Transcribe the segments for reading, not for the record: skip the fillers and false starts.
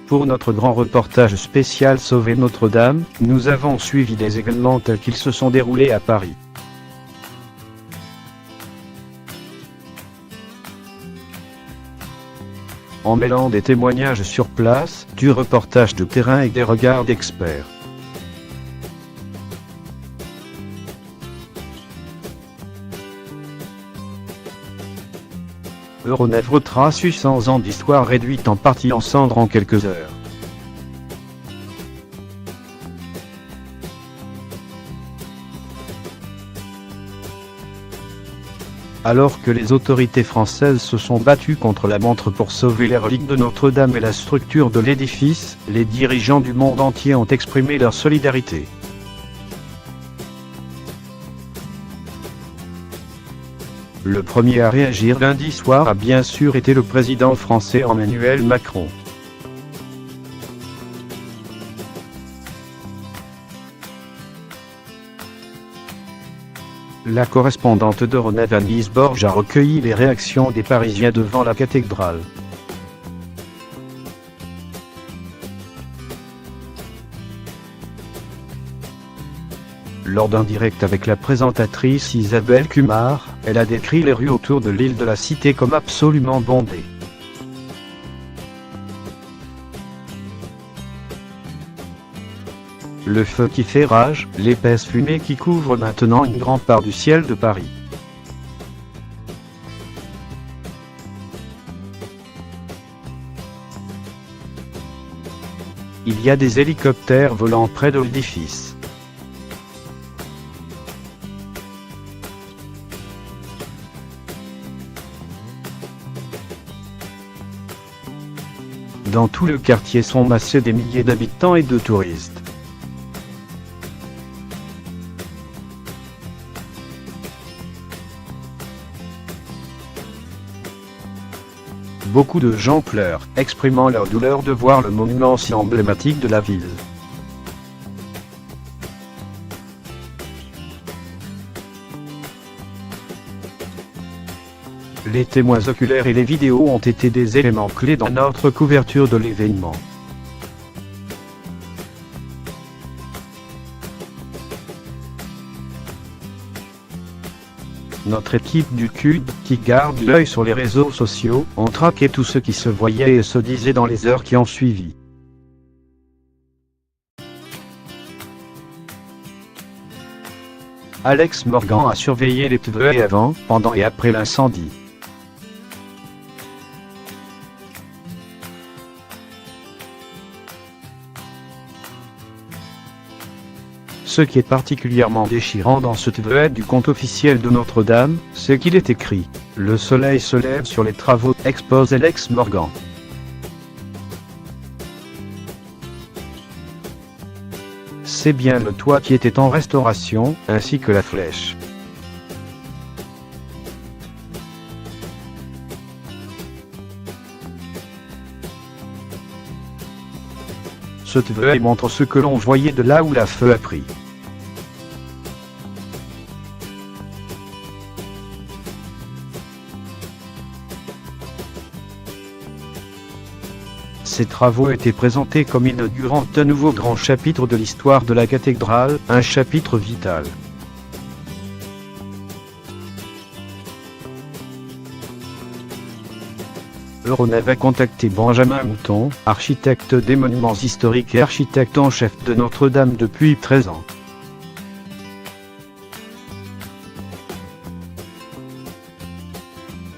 Pour notre grand reportage spécial Sauver Notre-Dame, nous avons suivi des événements tels qu'ils se sont déroulés à Paris. En mêlant des témoignages sur place, du reportage de terrain et des regards d'experts. Euronet retrace 800 ans d'histoire réduite en partie en cendres en quelques heures. Alors que les autorités françaises se sont battues contre la montre pour sauver les reliques de Notre-Dame et la structure de l'édifice, les dirigeants du monde entier ont exprimé leur solidarité. Le premier à réagir lundi soir a bien sûr été le président français Emmanuel Macron. La correspondante d'Euronet Anne-Lise Borge a recueilli les réactions des Parisiens devant la cathédrale. Lors d'un direct avec la présentatrice Isabelle Kumar, elle a décrit les rues autour de l'île de la Cité comme absolument bondées. Le feu qui fait rage, l'épaisse fumée qui couvre maintenant une grande part du ciel de Paris. Il y a des hélicoptères volant près de l'édifice. Dans tout le quartier sont massés des milliers d'habitants et de touristes. Beaucoup de gens pleurent, exprimant leur douleur de voir le monument si emblématique de la ville. Les témoins oculaires et les vidéos ont été des éléments clés dans notre couverture de l'événement. Notre équipe du CUD, qui garde l'œil sur les réseaux sociaux, ont traqué tout ce qui se voyait et se disait dans les heures qui ont suivi. Alex Morgan a surveillé les feux avant, pendant et après l'incendie. Ce qui est particulièrement déchirant dans ce tweet du compte officiel de Notre-Dame, c'est qu'il est écrit « Le soleil se lève sur les travaux », expose Alex Morgan. C'est bien le toit qui était en restauration, ainsi que la flèche. Ce tweet montre ce que l'on voyait de là où le feu a pris. Ces travaux étaient présentés comme inaugurant un nouveau grand chapitre de l'histoire de la cathédrale, un chapitre vital. Euronet a contacté Benjamin Mouton, architecte des monuments historiques et architecte en chef de Notre-Dame depuis 13 ans.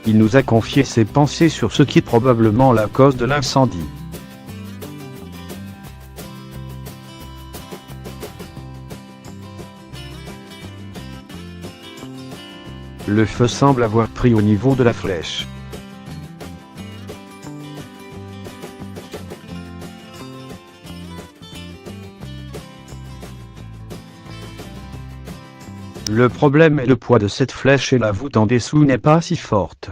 Il nous a confié ses pensées sur ce qui est probablement la cause de l'incendie. Le feu semble avoir pris au niveau de la flèche. Le problème est le poids de cette flèche et la voûte en dessous n'est pas si forte.